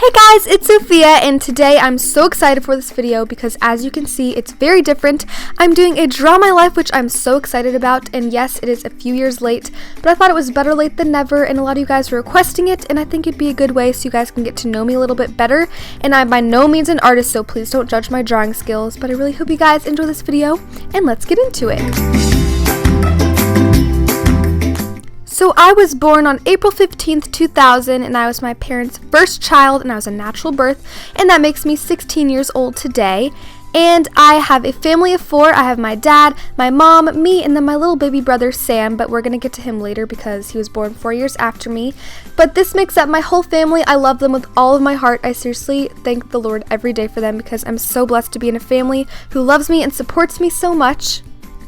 Hey guys, it's Sophia, and today I'm so excited for this video because as you can see, it's very different. I'm doing a Draw My Life, which I'm so excited about, and yes, it is a few years late, but I thought it was better late than never, and a lot of you guys were requesting it, and I think it'd be a good way so you guys can get to know me a little bit better. And I'm by no means an artist, so please don't judge my drawing skills, but I really hope you guys enjoy this video, and let's get into it. So I was born on April 15th, 2000, and I was my parents' first child, and I was a natural birth, and that makes me 16 years old today. And I have a family of 4. I have my dad, my mom, me, and then my little baby brother Sam, but we're going to get to him later because he was born 4 years after me. But this makes up my whole family. I love them with all of my heart. I seriously thank the Lord every day for them because I'm so blessed to be in a family who loves me and supports me so much.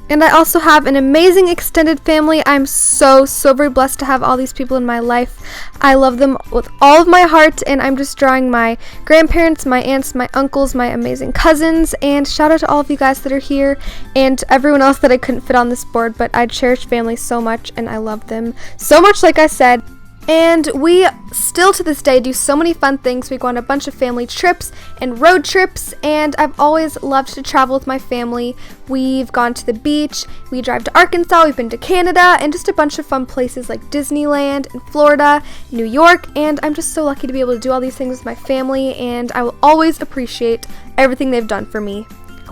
And I also have an amazing extended family. I'm so very blessed to have all these people in my life. I love them with all of my heart, and I'm just drawing my grandparents, my aunts, my uncles, my amazing cousins, and shout out to all of you guys that are here and everyone else that I couldn't fit on this board, but I cherish family so much and I love them so much, like I said. And we still to this day do so many fun things. We go on a bunch of family trips and road trips, and I've always loved to travel with my family. We've gone to the beach, we drive to Arkansas, we've been to Canada, and just a bunch of fun places like Disneyland and Florida, New York, and I'm just so lucky to be able to do all these things with my family, and I will always appreciate everything they've done for me.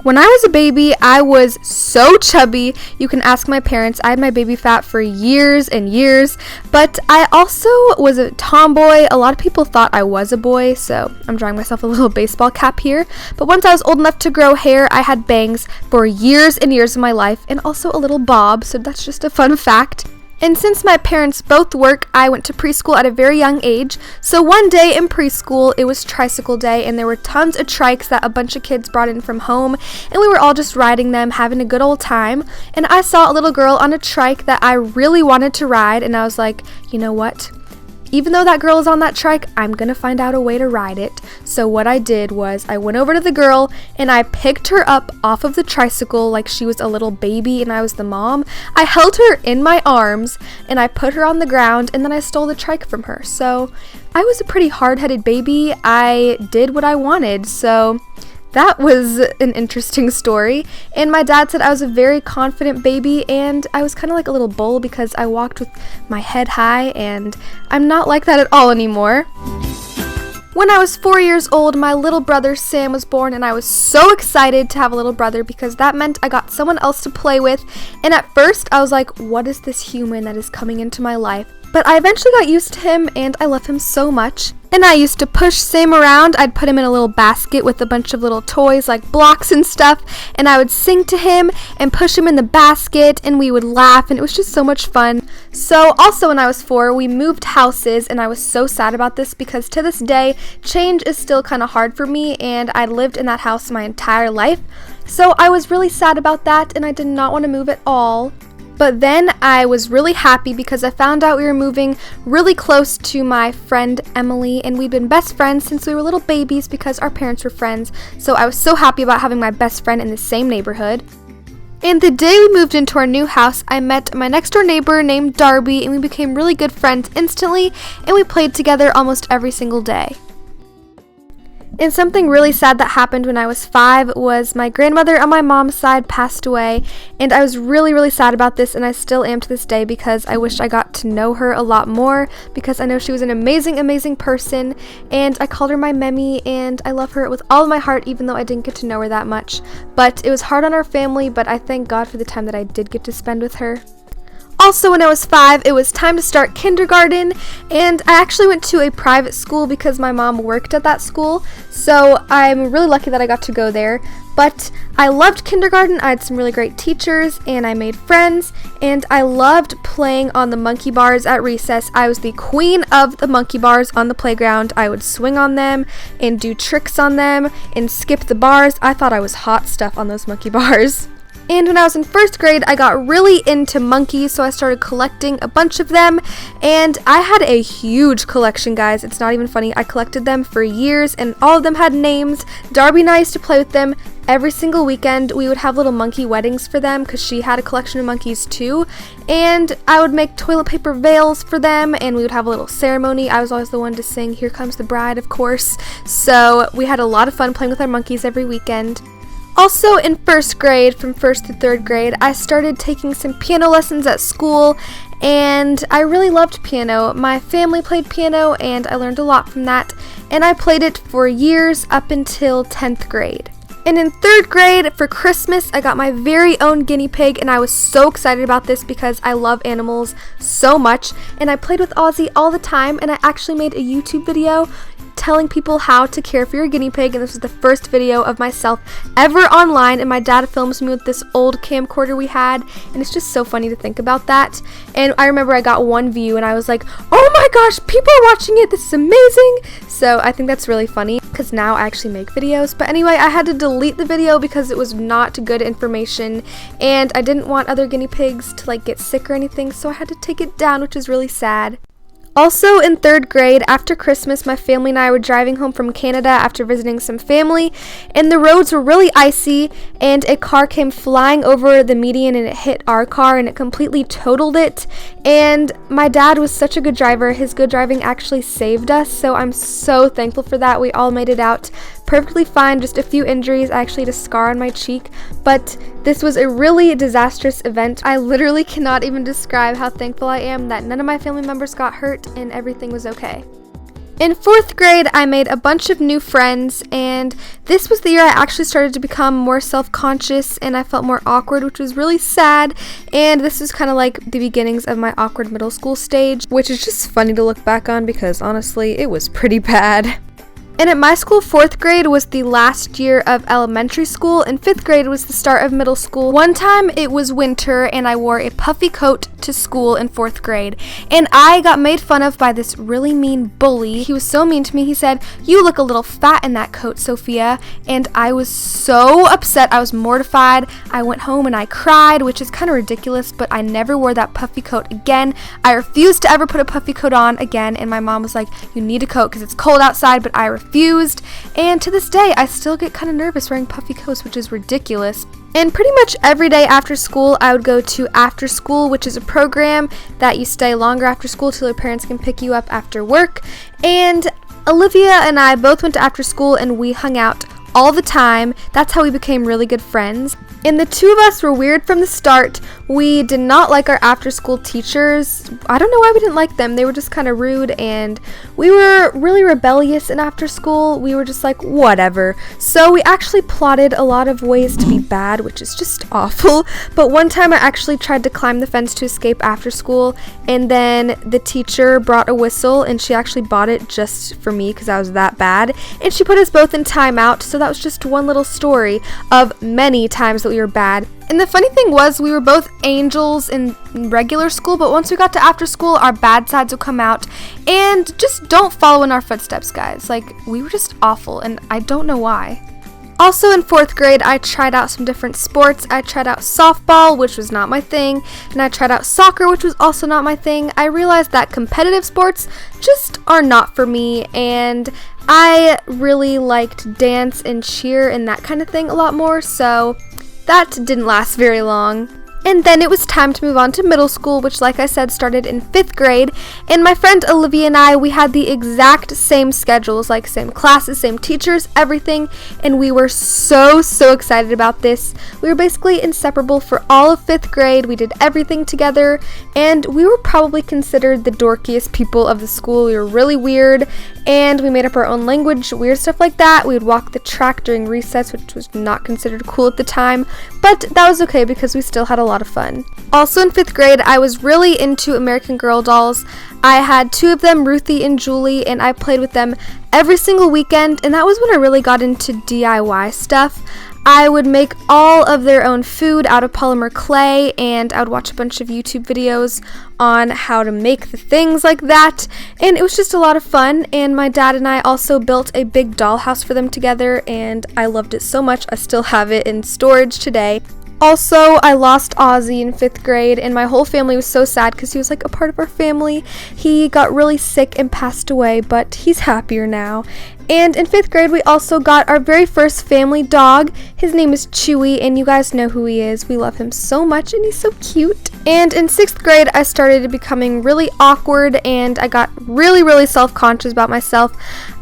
When I was a baby, I was so chubby. You can ask my parents. I had my baby fat for years and years, but I also was a tomboy. A lot of people thought I was a boy, so I'm drawing myself a little baseball cap here. But once I was old enough to grow hair, I had bangs for years and years of my life, and also a little bob, so that's just a fun fact. And since my parents both work, I went to preschool at a very young age. So one day in preschool, it was tricycle day, and there were tons of trikes that a bunch of kids brought in from home, and we were all just riding them, having a good old time. And I saw a little girl on a trike that I really wanted to ride, and I was like, you know what? Even though that girl is on that trike, I'm gonna find out a way to ride it. So what I did was I went over to the girl and I picked her up off of the tricycle like she was a little baby and I was the mom. I held her in my arms and I put her on the ground, and then I stole the trike from her. So I was a pretty hard-headed baby. I did what I wanted. So that was an interesting story, and my dad said I was a very confident baby, and I was kind of like a little bull because I walked with my head high, and I'm not like that at all anymore. When I was 4 years old, my little brother Sam was born, and I was so excited to have a little brother because that meant I got someone else to play with, and at first I was like, what is this human that is coming into my life? But I eventually got used to him, and I love him so much. And I used to push Sam around. I'd put him in a little basket with a bunch of little toys like blocks and stuff, and I would sing to him and push him in the basket, and we would laugh, and it was just so much fun. So also when I was 4, we moved houses, and I was so sad about this because to this day, change is still kind of hard for me, and I lived in that house my entire life. So I was really sad about that, and I did not want to move at all. But then I was really happy because I found out we were moving really close to my friend Emily, and we'd been best friends since we were little babies because our parents were friends. So I was so happy about having my best friend in the same neighborhood. And the day we moved into our new house, I met my next door neighbor named Darby, and we became really good friends instantly, and we played together almost every single day. And something really sad that happened when I was 5 was my grandmother on my mom's side passed away, and I was really sad about this, and I still am to this day because I wish I got to know her a lot more because I know she was an amazing person, and I called her my Memmy, and I love her with all of my heart even though I didn't get to know her that much. But it was hard on our family, but I thank God for the time that I did get to spend with her. Also, when I was 5, it was time to start kindergarten, and I actually went to a private school because my mom worked at that school, so I'm really lucky that I got to go there. But I loved kindergarten. I had some really great teachers, and I made friends, and I loved playing on the monkey bars at recess. I was the queen of the monkey bars on the playground. I would swing on them and do tricks on them and skip the bars. I thought I was hot stuff on those monkey bars. And when I was in first grade, I got really into monkeys, so I started collecting a bunch of them, and I had a huge collection, guys. It's not even funny. I collected them for years, and all of them had names. Darby and I used to play with them every single weekend. We would have little monkey weddings for them because she had a collection of monkeys too, and I would make toilet paper veils for them, and we would have a little ceremony. I was always the one to sing "Here Comes the Bride," of course, so we had a lot of fun playing with our monkeys every weekend. Also in first grade, from first to third grade, I started taking some piano lessons at school, and I really loved piano. My family played piano, and I learned a lot from that, and I played it for years up until 10th grade. And in third grade, for Christmas, I got my very own guinea pig, and I was so excited about this because I love animals so much, and I played with Ozzy all the time, and I actually made a YouTube video telling people how to care for your guinea pig, and this was the first video of myself ever online, and my dad films me with this old camcorder we had, and it's just so funny to think about that. And I remember I got 1 view, and I was like, oh my gosh, people are watching it, this is amazing. So I think that's really funny because now I actually make videos. But anyway, I had to delete the video because it was not good information, and I didn't want other guinea pigs to like get sick or anything, so I had to take it down, which is really sad. Also in third grade, after Christmas, my family and I were driving home from Canada after visiting some family, and the roads were really icy, and a car came flying over the median, and it hit our car, and it completely totaled it. And my dad was such a good driver. His good driving actually saved us, so I'm so thankful for that. We all made it out perfectly fine, just a few injuries. I actually had a scar on my cheek, but this was a really disastrous event. I literally cannot even describe how thankful I am that none of my family members got hurt and everything was okay. In fourth grade, I made a bunch of new friends, and this was the year I actually started to become more self-conscious, and I felt more awkward, which was really sad. And this was kind of like the beginnings of my awkward middle school stage, which is just funny to look back on because honestly, it was pretty bad. And at my school, fourth grade was the last year of elementary school, and fifth grade was the start of middle school. One time it was winter, and I wore a puffy coat to school in fourth grade, and I got made fun of by this really mean bully. He was so mean to me. He said, "You look a little fat in that coat, Sophia," and I was so upset. I was mortified. I went home and I cried, which is kind of ridiculous, but I never wore that puffy coat again. I refused to ever put a puffy coat on again, and my mom was like, "You need a coat because it's cold outside," but I refused, and to this day I still get kind of nervous wearing puffy coats, which is ridiculous. And pretty much every day after school, I would go to after school, which is a program that you stay longer after school till your parents can pick you up after work. And Olivia and I both went to after school, and we hung out all the time. That's how we became really good friends. And the two of us were weird from the start. We did not like our after-school teachers. I don't know why we didn't like them. They were just kind of rude, and we were really rebellious in after school. We were just like, whatever. So we actually plotted a lot of ways to be bad, which is just awful. But one time I actually tried to climb the fence to escape after school, and then the teacher brought a whistle, and she actually bought it just for me because I was that bad. And she put us both in timeout, so that was just one little story of many times that we were bad. And the funny thing was, we were both angels in regular school, but once we got to after school, our bad sides would come out. And just don't follow in our footsteps, guys. Like, we were just awful, and I don't know why. Also in fourth grade, I tried out some different sports. I tried out softball, which was not my thing, and I tried out soccer, which was also not my thing. I realized that competitive sports just are not for me, and I really liked dance and cheer and that kind of thing a lot more, so that didn't last very long. And then it was time to move on to middle school, which, like I said, started in 5th grade. And my friend Olivia and I, we had the exact same schedules, like same classes, same teachers, everything. And we were so excited about this. We were basically inseparable for all of 5th grade. We did everything together. And we were probably considered the dorkiest people of the school. We were really weird. And we made up our own language, weird stuff like that. We would walk the track during recess, which was not considered cool at the time. But that was okay because we still had a lot of fun. Also in 5th grade, I was really into American Girl dolls. I had 2 of them, Ruthie and Julie, and I played with them every single weekend, and that was when I really got into DIY stuff. I would make all of their own food out of polymer clay, and I would watch a bunch of YouTube videos on how to make the things like that, and it was just a lot of fun. And my dad and I also built a big dollhouse for them together, and I loved it so much. I still have it in storage today. Also, I lost Ozzy in 5th grade, and my whole family was so sad because he was like a part of our family. He got really sick and passed away, but he's happier now. And in 5th grade, we also got our very first family dog. His name is Chewy, and you guys know who he is. We love him so much, and he's so cute. And in 6th grade, I started becoming really awkward, and I got really self-conscious about myself.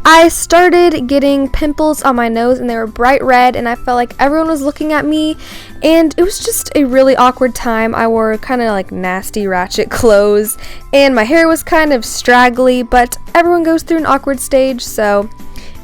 I started getting pimples on my nose, and they were bright red, and I felt like everyone was looking at me, and it was just a really awkward time. I wore kind of like nasty ratchet clothes, and my hair was kind of straggly, but everyone goes through an awkward stage, so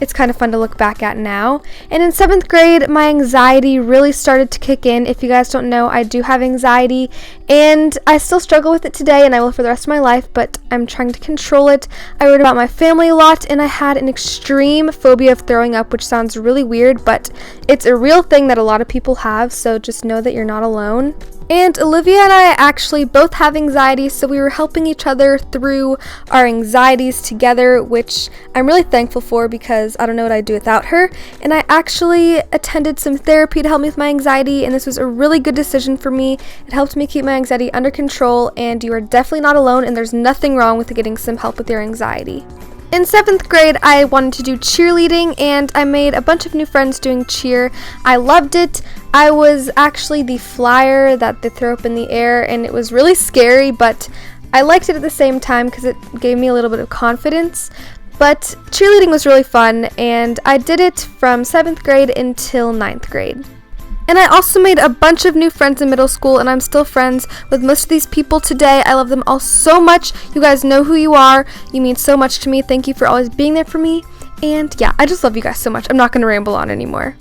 it's kind of fun to look back at now. And in 7th grade, my anxiety really started to kick in. If you guys don't know, I do have anxiety, and I still struggle with it today, and I will for the rest of my life, but I'm trying to control it. I wrote about my family a lot, and I had an extreme phobia of throwing up, which sounds really weird, but it's a real thing that a lot of people have, so just know that you're not alone. And Olivia and I actually both have anxiety, so we were helping each other through our anxieties together, which I'm really thankful for because I don't know what I'd do without her. And I actually attended some therapy to help me with my anxiety, and this was a really good decision for me. It helped me keep my anxiety under control, and you are definitely not alone, and there's nothing wrong with getting some help with your anxiety. In 7th grade, I wanted to do cheerleading, and I made a bunch of new friends doing cheer. I loved it. I was actually the flyer that they throw up in the air, and it was really scary, but I liked it at the same time because it gave me a little bit of confidence. But cheerleading was really fun, and I did it from 7th grade until 9th grade. And I also made a bunch of new friends in middle school, and I'm still friends with most of these people today. I love them all so much. You guys know who you are. You mean so much to me. Thank you for always being there for me. And yeah, I just love you guys so much. I'm not going to ramble on anymore.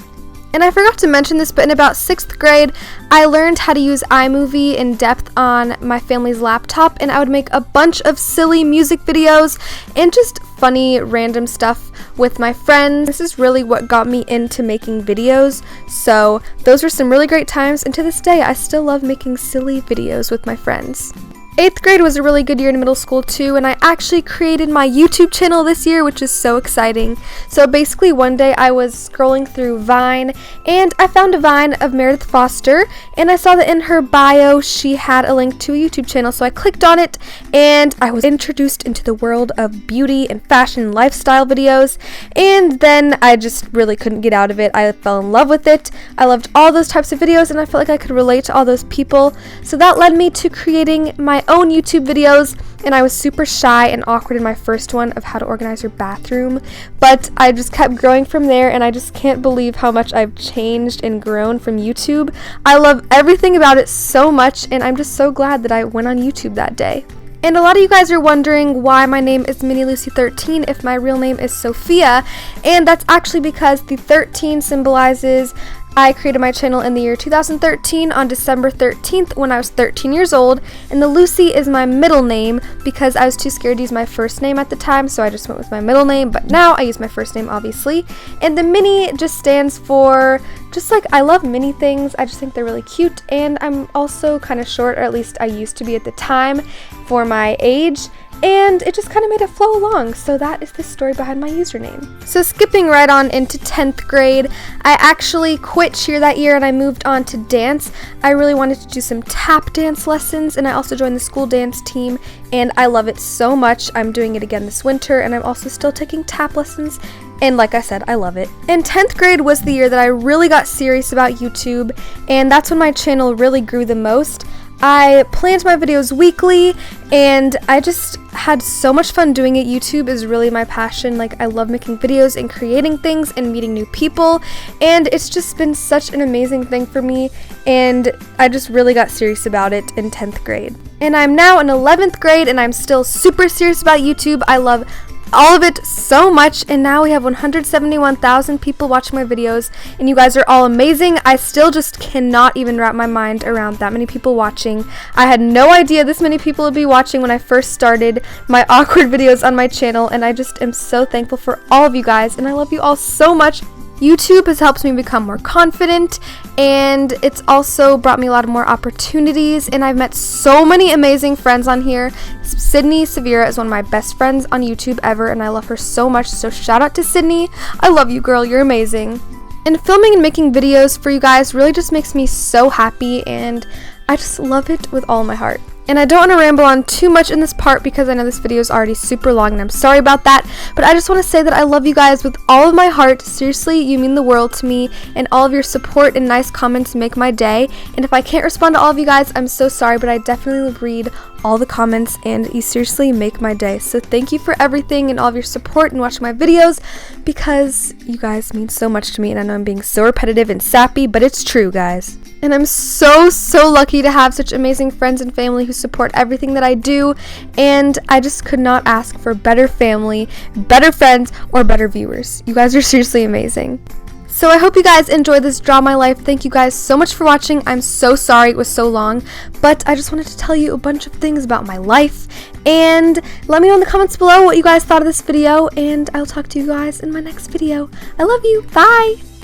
And I forgot to mention this, but in about 6th grade, I learned how to use iMovie in depth on my family's laptop, and I would make a bunch of silly music videos and just funny random stuff with my friends. This is really what got me into making videos, so those were some really great times, and to this day, I still love making silly videos with my friends. 8th grade was a really good year in middle school too, and I actually created my YouTube channel this year, which is so exciting. So basically one day I was scrolling through Vine, and I found a Vine of Meredith Foster, and I saw that in her bio she had a link to a YouTube channel, so I clicked on it, and I was introduced into the world of beauty and fashion and lifestyle videos, and then I just really couldn't get out of it. I fell in love with it. I loved all those types of videos, and I felt like I could relate to all those people, so that led me to creating my own YouTube videos, and I was super shy and awkward in my first one of how to organize your bathroom, but I just kept growing from there, and I just can't believe how much I've changed and grown from YouTube. I love everything about it so much, and I'm just so glad that I went on YouTube that day. And a lot of you guys are wondering why my name is MiniLucie13 if my real name is Sophia, and that's actually because the 13 symbolizes I created my channel in the year 2013 on December 13th when I was 13 years old, and the Lucie is my middle name because I was too scared to use my first name at the time, so I just went with my middle name, but now I use my first name obviously. And the Mini just stands for, just like, I love mini things. I just think they're really cute, and I'm also kind of short, or at least I used to be at the time for my age, and it just kind of made it flow along, so that is the story behind my username. So skipping right on into 10th grade, I actually quit cheer that year and I moved on to dance. I really wanted to do some tap dance lessons, and I also joined the school dance team, and I love it so much. I'm doing it again this winter, and I'm also still taking tap lessons, and like I said, I love it. And 10th grade was the year that I really got serious about YouTube, and that's when my channel really grew the most. I planned my videos weekly, and I just had so much fun doing it. YouTube is really my passion. Like, I love making videos and creating things and meeting new people, and it's just been such an amazing thing for me, and I just really got serious about it in 10th grade. And I'm now in 11th grade, and I'm still super serious about YouTube. I love all of it so much, and now we have 171,000 people watching my videos, and you guys are all amazing. I still just cannot even wrap my mind around that many people watching. I had no idea this many people would be watching when I first started my awkward videos on my channel, and I just am so thankful for all of you guys, and I love you all so much. YouTube has helped me become more confident, and it's also brought me a lot of more opportunities, and I've met so many amazing friends on here. Sydney Severa is one of my best friends on YouTube ever, and I love her so much, so shout out to Sydney. I love you, girl. You're amazing. And filming and making videos for you guys really just makes me so happy, and I just love it with all my heart. And I don't want to ramble on too much in this part because I know this video is already super long and I'm sorry about that, but I just want to say that I love you guys with all of my heart. Seriously, you mean the world to me, and all of your support and nice comments make my day. And if I can't respond to all of you guys, I'm so sorry, but I definitely read all the comments and you seriously make my day. So thank you for everything and all of your support and watching my videos, because you guys mean so much to me, and I know I'm being so repetitive and sappy, but it's true, guys. And I'm so lucky to have such amazing friends and family who support everything that I do, and I just could not ask for better family, better friends, or better viewers. You guys are seriously amazing. So I hope you guys enjoyed this Draw My Life. Thank you guys so much for watching. I'm so sorry it was so long, but I just wanted to tell you a bunch of things about my life, and let me know in the comments below what you guys thought of this video, and I'll talk to you guys in my next video. I love you. Bye!